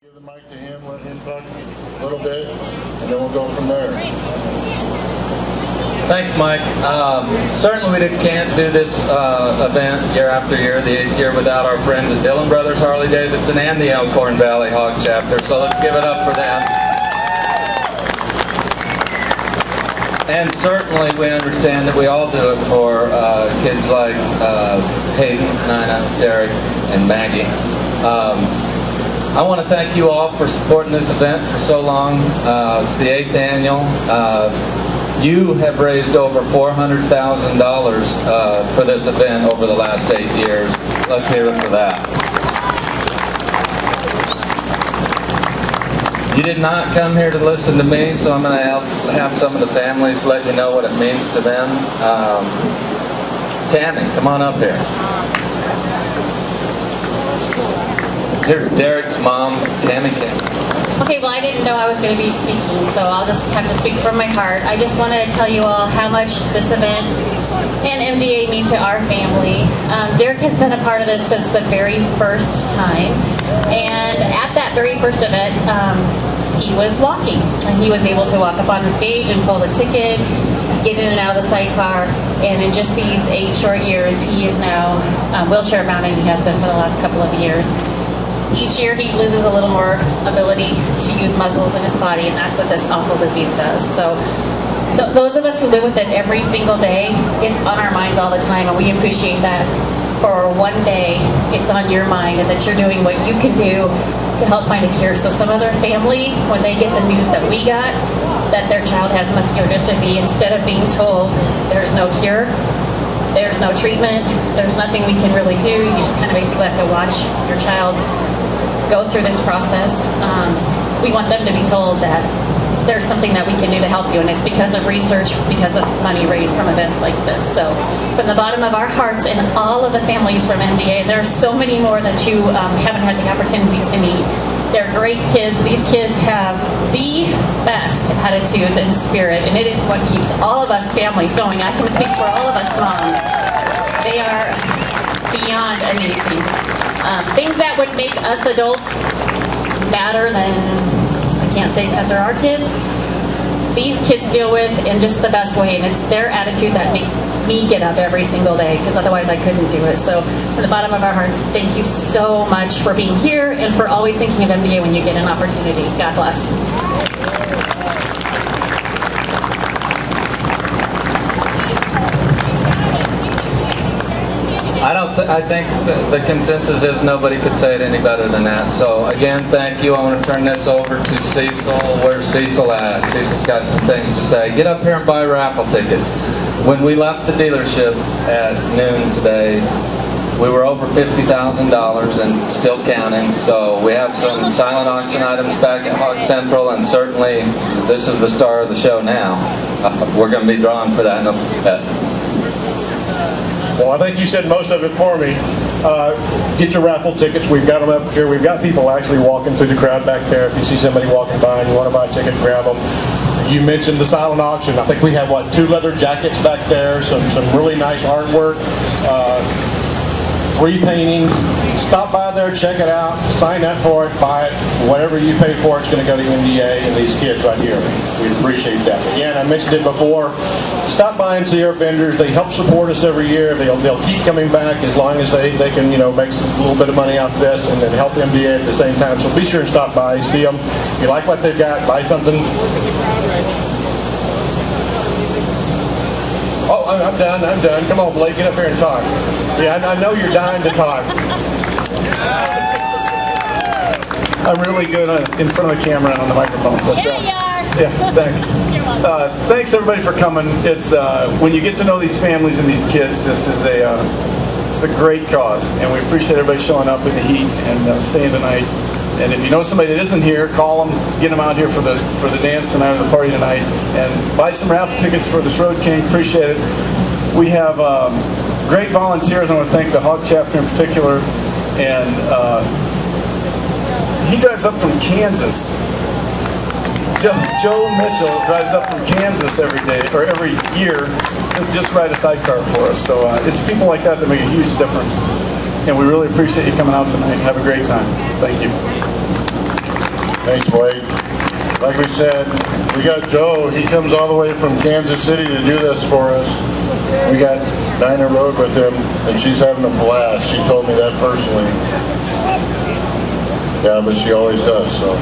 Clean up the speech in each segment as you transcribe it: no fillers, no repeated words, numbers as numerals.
Give the mic to him, let him talk a little bit, and then we'll go from there. Thanks, Mike. Certainly we can't do this event year after year, the 8th year, without our friends at Dillon Brothers Harley Davidson and the Elkhorn Valley HOG chapter, so let's give it up for them. And certainly we understand that we all do it for kids like Hayden, Nina, Derek, and Maggie. I want to thank you all for supporting this event for so long. It's the 8th annual. You have raised over $400,000 for this event over the last 8 years. Let's hear it for that. You did not come here to listen to me, so I'm going to have some of the families let you know what it means to them. Tammy, come on up here. Here's Derek's mom, Tammy King. Okay, well, I didn't know I was going to be speaking, so I'll just have to speak from my heart. I just want to tell you all how much this event and MDA mean to our family. Derek has been a part of this since the very first time, and at that very first event, he was walking, and he was able to walk up on the stage and pull the ticket, get in and out of the sidecar, and in just these 8 short years, he is now wheelchair mounted. He has been for the last couple of years. Each year he loses a little more ability to use muscles in his body, and that's what this awful disease does. So those of us who live with it every single day, it's on our minds all the time, and we appreciate that for one day it's on your mind and that you're doing what you can do to help find a cure. So some other family, when they get the news that we got, that their child has muscular dystrophy, instead of being told there's no cure, there's no treatment, there's nothing we can really do, you just kind of basically have to watch your child go through this process. We want them to be told that there's something that we can do to help you, and it's because of research, because of money raised from events like this. So from the bottom of our hearts and all of the families from MDA, and there are so many more that you haven't had the opportunity to meet. They're great kids. These kids have the best attitudes and spirit, and it is what keeps all of us families going. I can speak for all of us moms. They are beyond amazing. Things that would make us adults madder than, I can't say because they're our kids, these kids deal with in just the best way, and it's their attitude that makes me get up every single day, because otherwise I couldn't do it. So from the bottom of our hearts, thank you so much for being here and for always thinking of MDA when you get an opportunity. God bless. I think the consensus is nobody could say it any better than that. So again, thank you. I want to turn this over to Cecil. Where's Cecil at? Cecil's got some things to say. Get up here and buy raffle tickets. When we left the dealership at noon today, we were over $50,000 and still counting. So we have some silent auction items back at HOG Central, and certainly this is the star of the show now. We're going to be drawing for that in a bit. Well, I think you said most of it for me. Get your raffle tickets. We've got them up here. We've got people actually walking through the crowd back there. If you see somebody walking by and you want to buy a ticket, grab them. You mentioned the silent auction. I think we have, what, 2 leather jackets back there, some really nice artwork, 3 paintings. Stop by there, check it out, sign up for it, buy it. Whatever you pay for, it's going to go to MDA and these kids right here. We appreciate that. Again, I mentioned it before. Stop by and see our vendors. They help support us every year. They'll keep coming back as long as they can, you know, make a little bit of money off this and then help MDA at the same time. So be sure and stop by, see them. If you like what they've got, buy something. Oh, I'm done. Come on, Blake, get up here and talk. Yeah, I know you're dying to talk. I'm really good in front of the camera and on the microphone. But, Here you are. Yeah, thanks. Thanks everybody for coming. It's when you get to know these families and these kids, this is it's a great cause, and we appreciate everybody showing up in the heat and staying tonight. And if you know somebody that isn't here, call them, get them out here for the dance tonight or the party tonight, and buy some raffle tickets for this Road King. Appreciate it. We have great volunteers. I want to thank the HOG chapter in particular, and he drives up from Kansas. Joe Mitchell drives up from Kansas every day or every year to just ride a sidecar for us. So it's people like that make a huge difference. And we really appreciate you coming out tonight. Have a great time. Thank you. Thanks, Wade. Like we said, we got Joe. He comes all the way from Kansas City to do this for us. We got Dinah Road with him, and she's having a blast. She told me that personally. Yeah, but she always does, so.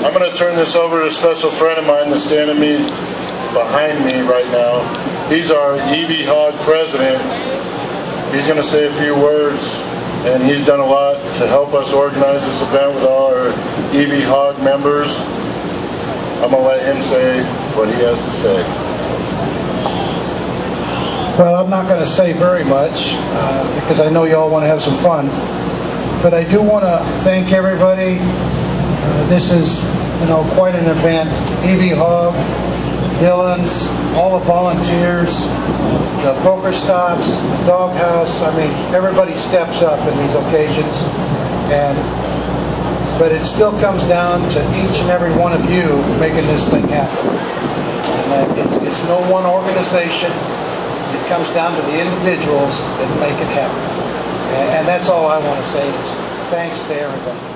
I'm going to turn this over to a special friend of mine that's standing behind me right now. He's our HOG president. He's going to say a few words, and he's done a lot to help us organize this event with all our HOG members. I'm going to let him say what he has to say. Well, I'm not going to say very much because I know you all want to have some fun. But I do want to thank everybody. This is, quite an event. HOG, Dillon's, all the volunteers, the poker stops, the doghouse. I mean, everybody steps up in these occasions. But it still comes down to each and every one of you making this thing happen. And it's no one organization. It comes down to the individuals that make it happen. And that's all I want to say is thanks to everybody.